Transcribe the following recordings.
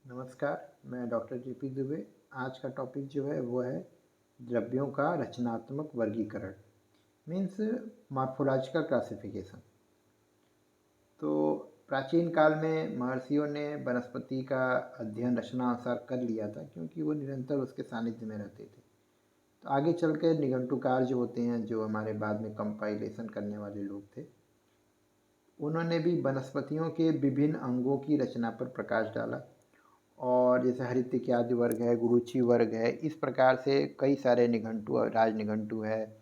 नमस्कार, मैं doctor JP Dubey. आज का टॉपिक जो है वो है द्रव्यों का रचनात्मक वर्गीकरण मीन्स मॉर्फोलॉजिकल क्लासिफिकेशन। तो प्राचीन काल में महर्षियों ने वनस्पति का अध्ययन रचनानुसार कर लिया था, क्योंकि वो निरंतर उसके सानिध्य में रहते थे। तो आगे चल कर निघंटुकार जो होते हैं, जो हमारे बाद में कंपाइलेशन करने वाले लोग थे, उन्होंने भी वनस्पतियों के विभिन्न अंगों की रचना पर प्रकाश डाला। और जैसे हरितक्यादि वर्ग है, गुरुची वर्ग है, इस प्रकार से कई सारे निघंटु, राज निघंटु है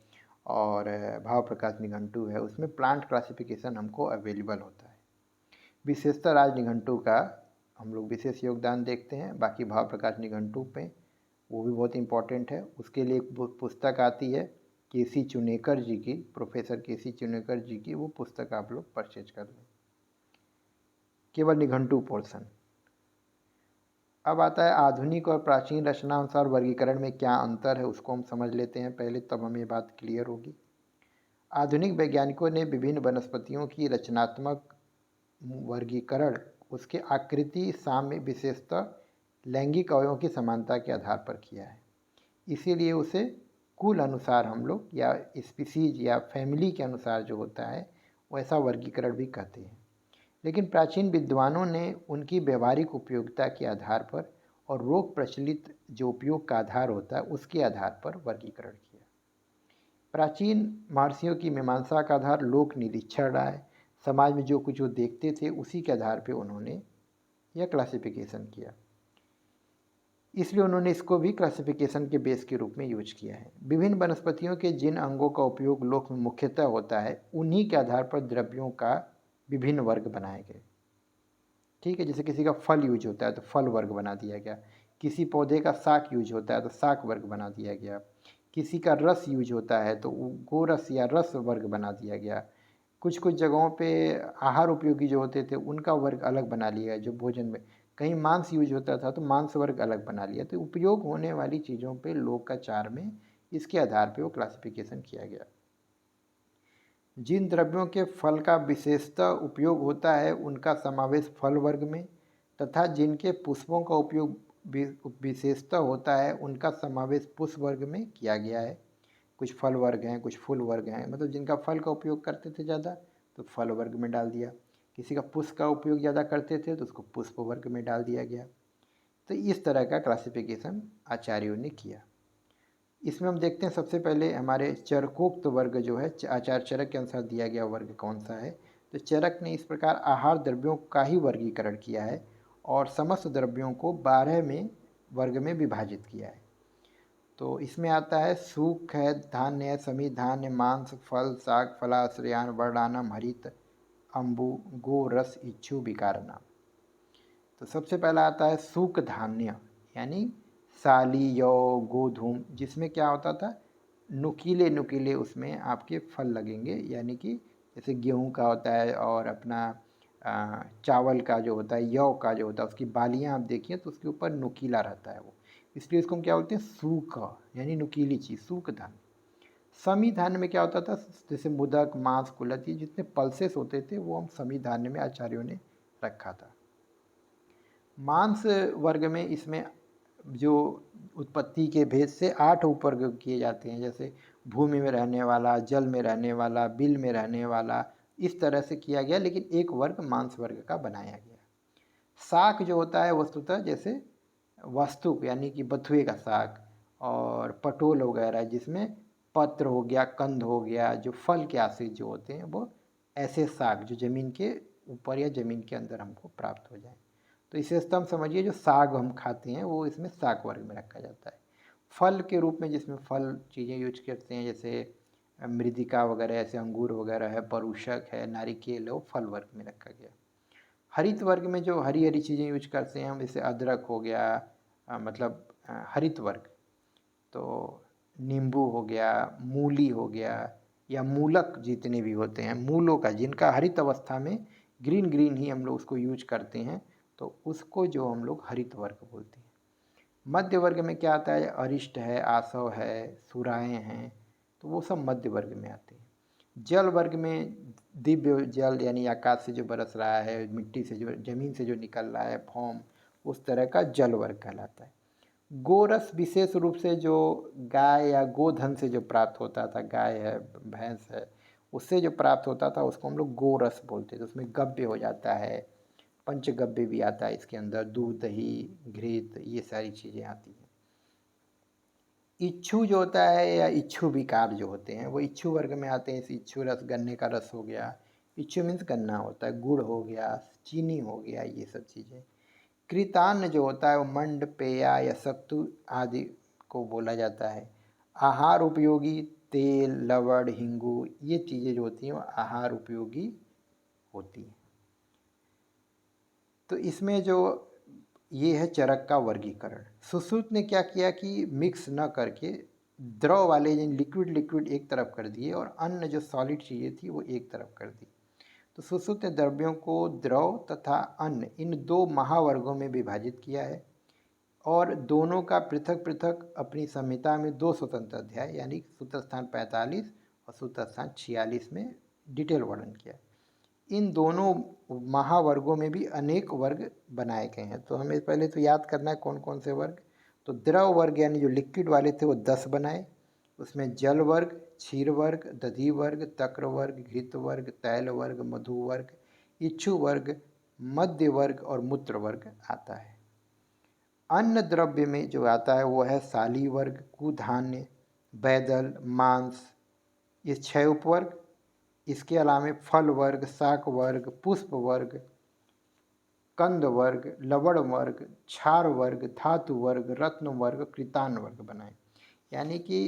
और भाव प्रकाश निघंटु है, उसमें प्लांट क्लासिफिकेशन हमको अवेलेबल होता है। विशेषता राज निघंटु का हम लोग विशेष योगदान देखते हैं। बाकी भाव प्रकाश निघंटु पे वो भी बहुत इम्पोर्टेंट है। उसके लिए एक पुस्तक आती है केसी चुनेकर जी की, प्रोफेसर केसी चुनेकर जी की, वो पुस्तक आप लोग परचेज कर लें। केवल निघंटु पोर्शन। अब आता है आधुनिक और प्राचीन रचनानुसार वर्गीकरण में क्या अंतर है, उसको हम समझ लेते हैं पहले, तब हमें ये बात क्लियर होगी। आधुनिक वैज्ञानिकों ने विभिन्न वनस्पतियों की रचनात्मक वर्गीकरण उसके आकृति, साम्य, विशेषता, लैंगिक अवयवों की समानता के आधार पर किया है। इसीलिए उसे कुल अनुसार हम लोग या स्पीसीज या फैमिली के अनुसार जो होता है वैसा वर्गीकरण भी कहते हैं। लेकिन प्राचीन विद्वानों ने उनकी व्यवहारिक उपयोगिता के आधार पर और रोग प्रचलित जो उपयोग का आधार होता है उसके आधार पर वर्गीकरण किया। प्राचीन महर्षियों की मीमांसा का आधार लोक निरीक्षण रहा है। समाज में जो कुछ वो देखते थे उसी के आधार पर उन्होंने यह क्लासिफिकेशन किया। इसलिए उन्होंने इसको भी क्लासिफिकेशन के बेस के रूप में यूज किया है। विभिन्न वनस्पतियों के जिन अंगों का उपयोग लोक में मुख्यतः होता है उन्हीं के आधार पर द्रव्यों का विभिन्न वर्ग बनाए गए। ठीक है, जैसे किसी का फल यूज होता है तो फल वर्ग बना दिया गया, किसी पौधे का शाक यूज होता है तो शाक वर्ग बना दिया गया, किसी का रस यूज होता है तो गोरस या रस वर्ग बना दिया गया। कुछ कुछ जगहों पे आहार उपयोगी जो होते थे उनका वर्ग अलग बना लिया है, जो भोजन में कहीं मांस यूज होता था तो मांस वर्ग अलग बना लिया। तो उपयोग होने वाली चीज़ों पे लोकाचार में इसके आधार पे वो क्लासिफिकेशन किया गया। जिन द्रव्यों के फल का विशेषतः उपयोग होता है उनका समावेश फल वर्ग में, तथा जिनके पुष्पों का उपयोग विशेषतः होता है उनका समावेश पुष्प वर्ग में किया गया है। कुछ फल वर्ग हैं, कुछ फूल वर्ग हैं, मतलब जिनका फल का उपयोग करते थे ज़्यादा तो फल वर्ग में डाल दिया, किसी का पुष्प का उपयोग ज़्यादा करते थे तो उसको पुष्प वर्ग में डाल दिया गया। तो इस तरह का क्लासिफिकेशन आचार्यों ने किया। इसमें हम देखते हैं सबसे पहले हमारे चरकोक्त वर्ग जो है, आचार्य चरक के अनुसार दिया गया वर्ग कौन सा है। तो चरक ने इस प्रकार आहार द्रव्यों का ही वर्गीकरण किया है और समस्त द्रव्यों को 12 में वर्ग में विभाजित किया है। तो इसमें आता है सूख है, धान्य है, समी धान्य, मांस, फल, शाक, फलाश्रयान, वर्णानम, हरित, अम्बु, गो, रस, इच्छु, विकार नाम। तो सबसे पहला आता है सूख धान्य, यानी साली, यौ, गोधूम, जिसमें क्या होता था नुकीले नुकीले उसमें आपके फल लगेंगे, यानी कि जैसे गेहूं का होता है और अपना चावल का जो होता है, यौ का जो होता है, उसकी बालियां आप देखिए तो उसके ऊपर नुकीला रहता है वो, इसलिए इसको हम क्या बोलते हैं सूख, यानी नुकीली चीज़, सूख धान्य। समी धान्य में क्या होता था, जैसे मुदक, मांस, कुलत, ये जितने पल्सेस होते थे वो हम समी धान्य में आचार्यों ने रखा था। मांस वर्ग में इसमें जो उत्पत्ति के भेद से 8 उपवर्ग किए जाते हैं, जैसे भूमि में रहने वाला, जल में रहने वाला, बिल में रहने वाला, इस तरह से किया गया, लेकिन एक वर्ग मांस वर्ग का बनाया गया। शाक जो होता है वस्तुतः जैसे वस्तु यानी कि बथुए का शाक और पटोल वगैरह, जिसमें पत्र हो गया, कंद हो गया, जो फल के आश्रित जो होते हैं वो ऐसे शाक जो ज़मीन के ऊपर या ज़मीन के अंदर हमको प्राप्त हो जाए। तो इसे स्तंभ समझिए, जो साग हम खाते हैं वो इसमें साग वर्ग में रखा जाता है। फल के रूप में जिसमें फल चीज़ें यूज करते हैं, जैसे मृदिका वगैरह, ऐसे अंगूर वगैरह है, परूषक है, नारिकेल है, वो फल वर्ग में रखा गया। हरित वर्ग में जो हरी हरी चीज़ें यूज करते हैं हम, जैसे अदरक हो गया, मतलब हरित वर्ग, तो नींबू हो गया, मूली हो गया, या मूलक जितने भी होते हैं मूलों का, जिनका हरित अवस्था में ग्रीन ग्रीन ही हम लोग उसको यूज करते हैं, तो उसको जो हम लोग हरित वर्ग बोलते हैं। मध्य वर्ग में क्या आता है, अरिष्ट है, आसव है, सुराएँ हैं, तो वो सब मध्य वर्ग में आते हैं। जल वर्ग में दिव्य जल, यानी आकाश से जो बरस रहा है, मिट्टी से जो, जमीन से जो निकल रहा है, फोम, उस तरह का जल वर्ग कहलाता है। गोरस विशेष रूप से जो गाय या गोधन से जो प्राप्त होता था, गाय है, भैंस है, उससे जो प्राप्त होता था उसको हम लोग गोरस बोलते थे। उसमें गव्य हो जाता है, पंचगव्य भी आता है इसके अंदर, दूध, दही, घृत, ये सारी चीज़ें आती हैं। इच्छू जो होता है या इच्छू विकार जो होते हैं वो इच्छू वर्ग में आते हैं। इच्छू रस गन्ने का रस हो गया, इच्छू मीन्स गन्ना होता है, गुड़ हो गया, चीनी हो गया, ये सब चीज़ें। कृतान्न जो होता है वो मंड, पेया या सत्तू आदि को बोला जाता है। आहार उपयोगी तेल, लवण, हिंगू, ये चीज़ें जो होती हैं वो आहार उपयोगी होती हैं। तो इसमें जो ये है चरक का वर्गीकरण। सुश्रुत ने क्या किया कि मिक्स न करके द्रव वाले लिक्विड लिक्विड एक तरफ कर दिए और अन्य जो सॉलिड चीज़ें थी वो एक तरफ कर दी। तो सुश्रुत ने द्रव्यों को द्रव तथा अन्य इन दो महावर्गों में विभाजित किया है और दोनों का पृथक पृथक अपनी संहिता में दो स्वतंत्र अध्याय यानी सूत्र स्थान 45 और सूत्र स्थान 46 में डिटेल वर्णन किया। इन दोनों महावर्गों में भी अनेक वर्ग बनाए गए हैं। तो हमें पहले तो याद करना है कौन कौन से वर्ग। तो द्रव वर्ग यानी जो लिक्विड वाले थे वो 10 बनाए। उसमें जल वर्ग, क्षीर वर्ग, दधि वर्ग, तक्र वर्ग, घृत वर्ग, तैल वर्ग, मधु वर्ग, इच्छु वर्ग, मध्य वर्ग और मूत्र वर्ग आता है। अन्न द्रव्य में जो आता है वो है साली वर्ग, कुधान्य, बैदल, मांस, ये 6 उपवर्ग। इसके अलावा फल वर्ग, शाक वर्ग, पुष्प वर्ग, कंद वर्ग, लवण वर्ग, क्षार वर्ग, धातु वर्ग, रत्न वर्ग, कृतान वर्ग बनाए। यानी कि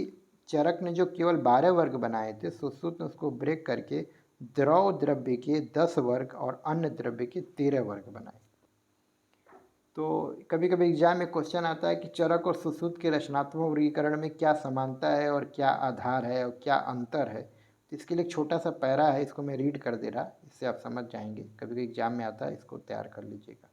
चरक ने जो केवल 12 वर्ग बनाए थे, सुश्रुत ने उसको ब्रेक करके द्रव द्रव्य के 10 वर्ग और अन्य द्रव्य के 13 वर्ग बनाए। तो कभी कभी एग्जाम में क्वेश्चन आता है कि चरक और सुश्रुत के रचनात्मक वर्गीकरण में क्या समानता है और क्या आधार है और क्या अंतर है। तो इसके लिए एक छोटा सा पैरा है, इसको मैं रीड कर दे रहा, इससे आप समझ जाएंगे। कभी कभी एग्जाम में आता है, इसको तैयार कर लीजिएगा।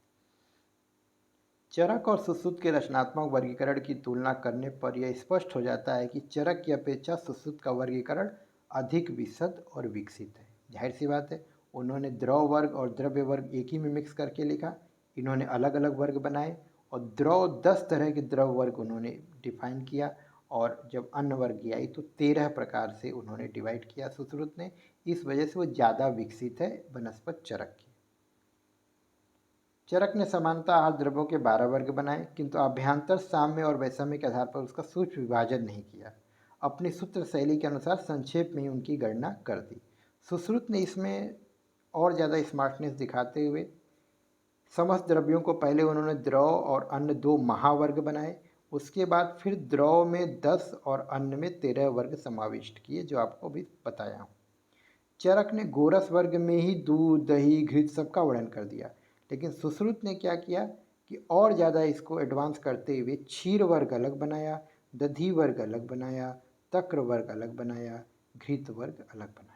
चरक और सुश्रुत के रचनात्मक वर्गीकरण की तुलना करने पर यह स्पष्ट हो जाता है कि चरक की अपेक्षा सुश्रुत का वर्गीकरण अधिक विशद और विकसित है। जाहिर सी बात है, उन्होंने द्रव वर्ग और द्रव्य वर्ग एक ही में मिक्स करके लिखा। इन्होंने अलग अलग वर्ग बनाए और द्रव 10 तरह के द्रव वर्ग उन्होंने डिफाइन किया और जब अन्य वर्ग की आई तो 13 प्रकार से उन्होंने डिवाइड किया सुश्रुत ने। इस वजह से वो ज़्यादा विकसित है बनस्पत चरक की। चरक ने समानता आहार द्रव्यों के 12 वर्ग बनाए, किंतु अभ्यांतर, साम्य और वैषम्य के आधार पर उसका सूक्ष्म विभाजन नहीं किया। अपनी सूत्र शैली के अनुसार संक्षेप में ही उनकी गणना कर दी। सुश्रुत ने इसमें और ज़्यादा स्मार्टनेस दिखाते हुए समस्त द्रव्यों को पहले उन्होंने द्रव और अन्य 2 महावर्ग बनाए, उसके बाद फिर द्रव में 10 और अन्य में 13 वर्ग समाविष्ट किए, जो आपको भी बताया हूँ। चरक ने गोरस वर्ग में ही दूध, दही, घृत सबका वर्णन कर दिया, लेकिन सुश्रुत ने क्या किया कि और ज़्यादा इसको एडवांस करते हुए क्षीर वर्ग अलग बनाया, दधि वर्ग अलग बनाया, तक्र वर्ग अलग बनाया, घृत वर्ग अलग बनाया।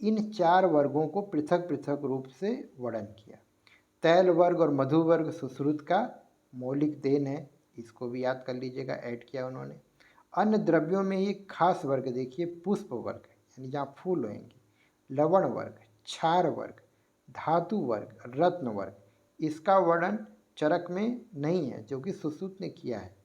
इन 4 वर्गों को पृथक पृथक रूप से वर्णन किया। तैल वर्ग और मधु वर्ग सुश्रुत का मौलिक देन है, इसको भी याद कर लीजिएगा, ऐड किया उन्होंने। अन्य द्रव्यों में ही खास वर्ग देखिए, पुष्प वर्ग यानी जहाँ फूल होंगे, लवण वर्ग, क्षार वर्ग, धातु वर्ग, रत्न वर्ग, इसका वर्णन चरक में नहीं है जो कि सुश्रुत ने किया है।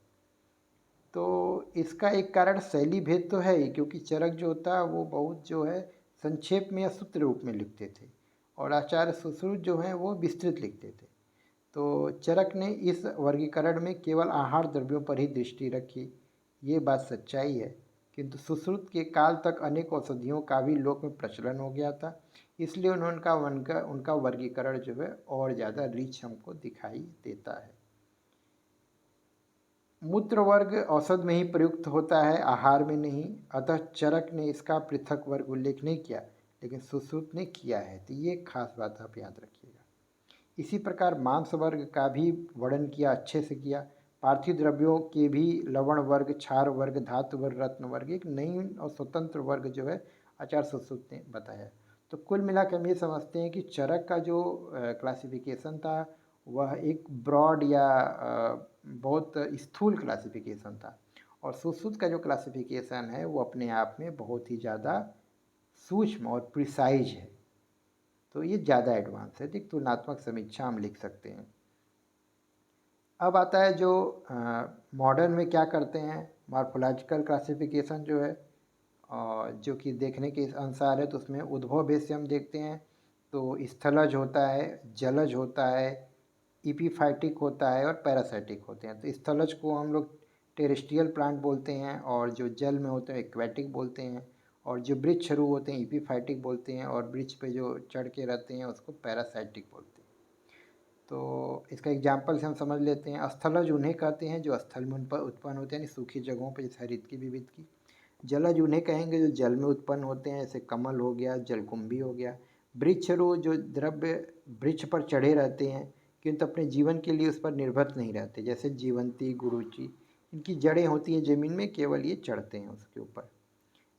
तो इसका एक कारण शैली भेद तो है ही, क्योंकि चरक जो होता है वो बहुत जो है संक्षेप में या सूत्र रूप में लिखते थे और आचार्य सुश्रुत जो हैं वो विस्तृत लिखते थे। तो चरक ने इस वर्गीकरण में केवल आहार द्रव्यों पर ही दृष्टि रखी, ये बात सच्चाई है। किंतु सुश्रुत के काल तक अनेक औषधियों का भी लोक में प्रचलन हो गया था, इसलिए उन्होंने उनका वर्गीकरण जो है और ज़्यादा रिच हमको दिखाई देता है। मूत्र वर्ग औषध में ही प्रयुक्त होता है, आहार में नहीं, अतः चरक ने इसका पृथक वर्ग उल्लेख नहीं किया, लेकिन सुश्रुत ने किया है। तो ये खास बात आप याद रखिएगा। इसी प्रकार मांस वर्ग का भी वर्णन किया, अच्छे से किया। पार्थिव द्रव्यों के भी लवण वर्ग, क्षार वर्ग, धातु वर्ग, रत्न वर्ग, एक नई और स्वतंत्र वर्ग जो है आचार्य सुश्रुत ने बताया। तो कुल मिलाकर हम ये समझते हैं कि चरक का जो क्लासिफिकेशन था वह एक ब्रॉड या बहुत स्थूल क्लासिफिकेशन था, और सुश्रुत का जो क्लासिफिकेशन है वो अपने आप में बहुत ही ज़्यादा सूक्ष्म और प्रिसाइज है। तो ये ज़्यादा एडवांस है, एक तुलनात्मक समीक्षा हम लिख सकते हैं। अब आता है जो मॉडर्न में क्या करते हैं, मॉर्फोलॉजिकल क्लासिफिकेशन जो है, और जो कि देखने के अनुसार है, तो उसमें उद्भव भेद से हम देखते हैं तो स्थलज होता है, जलज होता है, इपीफाइटिक होता है और पैरासाइटिक होते हैं। तो स्थलज को हम लोग टेरेस्ट्रियल प्लांट बोलते हैं, और जो जल में होते हैं एक्वेटिक बोलते हैं, और जो वृक्षरू होते हैं इपीफाइटिक बोलते हैं, और वृक्ष पे जो चढ़ के रहते हैं उसको पैरासाइटिक बोलते हैं। तो इसका एग्जाम्पल से हम समझ लेते हैं। स्थलज उन्हें कहते हैं जो स्थल में उत्पन्न होते हैं, यानी सूखी जगहों पर, जैसे हरित की विविध की। जलज उन्हें कहेंगे जो जल में उत्पन्न होते हैं, जैसे कमल हो गया, जलकुंभी हो गया। वृक्षरू जो द्रव्य वृक्ष पर चढ़े रहते हैं किंतु अपने जीवन के लिए उस पर निर्भर नहीं रहते, जैसे जीवंती, गुरुचि। इनकी जड़ें होती हैं ज़मीन में, केवल ये चढ़ते हैं उसके ऊपर।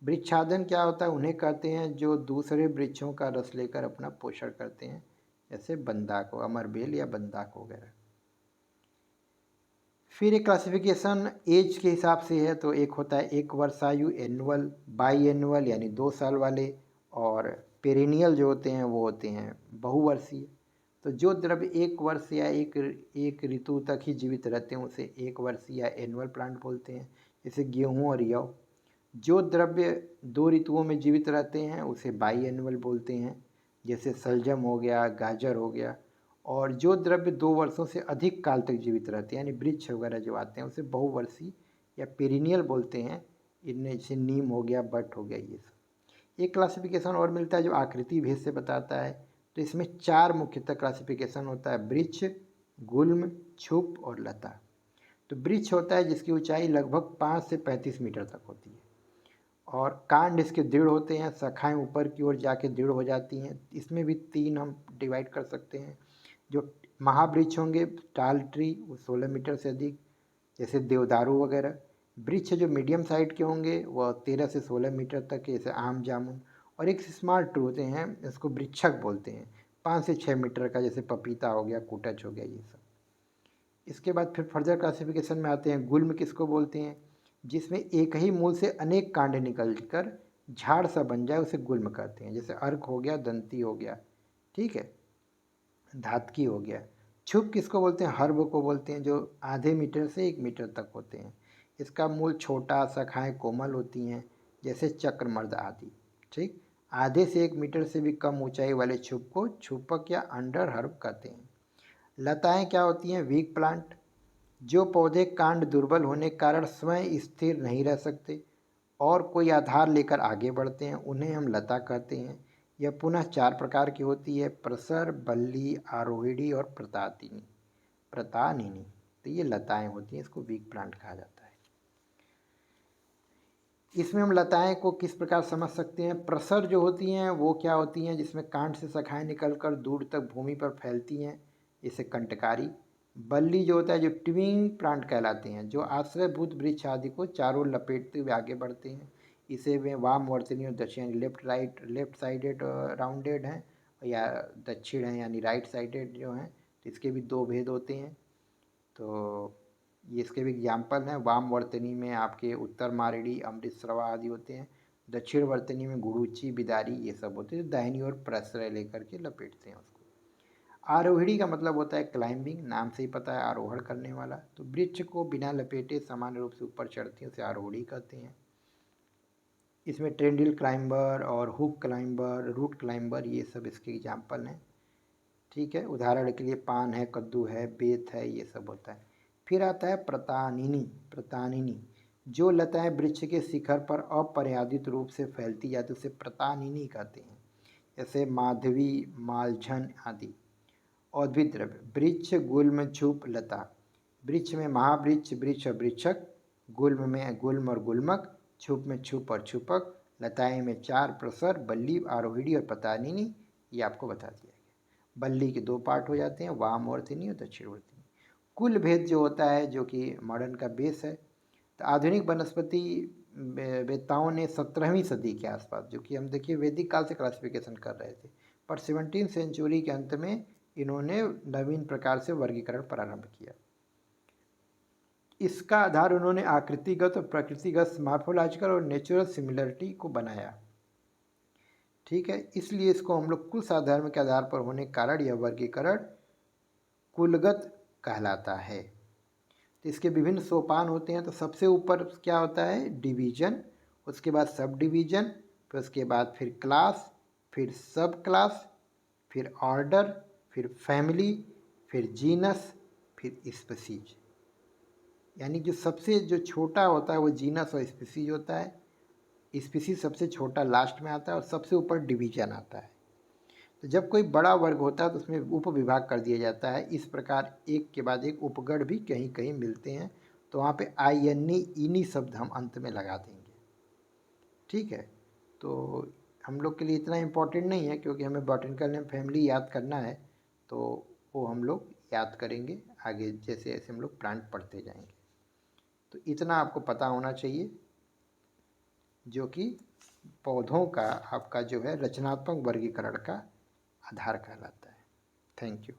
वृक्षादन क्या होता है, उन्हें कहते हैं जो दूसरे वृक्षों का रस लेकर अपना पोषण करते हैं, जैसे बंदाक हो, अमरबेल या बंदाक वगैरह। फिर एक क्लासिफिकेशन एज के हिसाब से है, तो एक होता है एक वर्षायु, एनुअल, बाई एनुअल यानी 2 साल वाले, और पेरिनियल जो होते हैं वो होते हैं बहुवर्षीय। तो जो द्रव्य 1 वर्ष या एक ऋतु तक ही जीवित रहते हैं उसे 1 वर्षीय या एनुअल प्लांट बोलते हैं, जैसे गेहूँ और यव। जो द्रव्य 2 ऋतुओं में जीवित रहते हैं उसे बाई एनुअल बोलते हैं, जैसे सलजम हो गया, गाजर हो गया। और जो द्रव्य 2 वर्षों से अधिक काल तक जीवित रहते हैं, यानी वृक्ष वगैरह जो आते हैं, उसे बहुवर्षीय या पेरिनियल बोलते हैं। इनमें जैसे नीम हो गया, बट हो गया, ये सब। एक क्लासिफिकेशन और मिलता है जो आकृति भेद से बताता है। तो इसमें 4 मुख्यतः क्लासिफिकेशन होता है, वृक्ष, गुल्म, छुप और लता। तो वृक्ष होता है जिसकी ऊंचाई लगभग 5 से 35 मीटर तक होती है, और कांड इसके दृढ़ होते हैं, शाखाएं ऊपर की ओर जाके दृढ़ हो जाती हैं। इसमें भी 3 हम डिवाइड कर सकते हैं। जो महावृक्ष होंगे, टाल ट्री, वो 16 मीटर से अधिक, जैसे देवदारू वगैरह। वृक्ष जो मीडियम साइड के होंगे वह 13 से 16 मीटर तक के, जैसे आम, जामुन। और एक स्मॉल ट्री होते हैं, इसको वृक्षक बोलते हैं, 5 से 6 मीटर का, जैसे पपीता हो गया, कुटच हो गया, ये सब। इसके बाद फिर फर्दर क्लासिफिकेशन में आते हैं। गुल्म किसको बोलते हैं, जिसमें एक ही मूल से अनेक कांड निकलकर झाड़ सा बन जाए उसे गुल्म कहते हैं, जैसे अर्क हो गया, दंती हो गया, ठीक है, धातकी हो गया। छुप किसको बोलते हैं, हर्ब को बोलते हैं, जो आधे मीटर से 1 मीटर तक होते हैं। इसका मूल छोटा, शाखाएं कोमल होती हैं, जैसे चक्रमर्द आदि, ठीक। आधे से 1 मीटर से भी कम ऊंचाई वाले छुप को छुपक या अंडर हर्ब कहते हैं। लताएं क्या होती हैं, वीक प्लांट। जो पौधे कांड दुर्बल होने के कारण स्वयं स्थिर नहीं रह सकते और कोई आधार लेकर आगे बढ़ते हैं, उन्हें हम लता कहते हैं। यह पुनः 4 प्रकार की होती है, प्रसर, बल्ली, आरोहिणी और प्रतातिनी, प्रतानिनी। तो ये लताएं होती हैं, इसको वीक प्लांट कहा जाता है। इसमें हम लताएं को किस प्रकार समझ सकते हैं। प्रसर जो होती हैं वो क्या होती हैं, जिसमें कांड से शाखाएं निकलकर दूर तक भूमि पर फैलती हैं, इसे कंटकारी। बल्ली जो होता है, जो ट्विंग प्लांट कहलाते हैं, जो आश्रयभूत वृक्ष आदि को चारों ओर लपेटते हुए आगे बढ़ते हैं। इसे वे वामवर्तनी और दक्षिण, लेफ्ट साइडेड राउंडेड हैं, या दक्षिण है यानी राइट साइडेड जो हैं। तो इसके भी 2 भेद होते हैं। तो ये इसके भी एग्जाम्पल हैं। वामवर्तनी में आपके उत्तर मारेड़ी, अमृतसरवा आदि होते हैं। दक्षिण वर्तनी में गुरुची, बिदारी, ये सब होते हैं, दाहिनी ओर प्रश्रय लेकर के लपेटते हैं उसको। आरोहिणी का मतलब होता है क्लाइंबिंग, नाम से ही पता है, आरोहण करने वाला। तो वृक्ष को बिना लपेटे सामान्य रूप से ऊपर चढ़ती है, उसे आरोहणी कहते हैं। इसमें ट्रेंडिल क्लाइंबर और हुक क्लाइंबर, रूट क्लाइंबर, ये सब इसके एग्जाम्पल हैं, ठीक है। उदाहरण के लिए पान है, कद्दू है, बेत है, ये सब होता है। फिर आता है प्रतानिनी। प्रतानिनी जो लताएं वृक्ष के शिखर पर अपरियादित रूप से फैलती जाती उसे प्रतानिनी कहते हैं, जैसे माधवी, मालझन आदि। औद्भिद द्रव्य, वृक्ष, गुल्म, छुप, लता। वृक्ष में महावृक्ष, वृक्ष और वृक्षक। गुल्म में गुल्म और गुल्मक। छुप में छुप और छुपक। लताएं में 4, प्रसर, बल्ली, आरोहिणी और प्रतानिनी। ये आपको बता दिया गया। बल्ली के 2 पार्ट हो जाते हैं, वामवर्तनी और दक्षिणवर्तनी। कुल भेद जो होता है, जो कि मॉडर्न का बेस है। तो आधुनिक वनस्पति वेत्ताओं ने 17वीं सदी के आसपास, जो कि हम देखिए वैदिक काल से क्लासिफिकेशन कर रहे थे, पर 17वीं सेंचुरी के अंत में इन्होंने नवीन प्रकार से वर्गीकरण प्रारंभ किया। इसका आधार उन्होंने आकृतिगत और प्रकृतिगत, मॉर्फोलॉजिकल और नेचुरल सिमिलरिटी को बनाया, ठीक है। इसलिए इसको हम लोग कुल साधर्म के आधार पर होने के कारण यह वर्गीकरण कुलगत कहलाता है। तो इसके विभिन्न सोपान होते हैं। तो सबसे ऊपर क्या होता है, डिवीजन, उसके बाद सब डिवीजन, फिर उसके बाद फिर क्लास, फिर सब क्लास, फिर ऑर्डर, फिर फैमिली, फिर जीनस, फिर स्पीसीज। यानी जो सबसे जो छोटा होता है वो जीनस और स्पीसीज होता है। स्पीसीज सबसे छोटा लास्ट में आता है और सबसे ऊपर डिवीजन आता है। तो जब कोई बड़ा वर्ग होता है तो उसमें उप विभाग कर दिया जाता है। इस प्रकार एक के बाद एक उपगण भी कहीं कहीं मिलते हैं, तो वहाँ पे आई एन इनी शब्द हम अंत में लगा देंगे। ठीक है, तो हम लोग के लिए इतना इम्पोर्टेंट नहीं है, क्योंकि हमें बॉटनिकल नेम फैमिली याद करना है, तो वो हम लोग याद करेंगे आगे जैसे जैसे हम लोग प्लांट पढ़ते जाएंगे। तो इतना आपको पता होना चाहिए, जो कि पौधों का आपका जो है रचनात्मक वर्गीकरण का आधार कहलाता है। Thank you.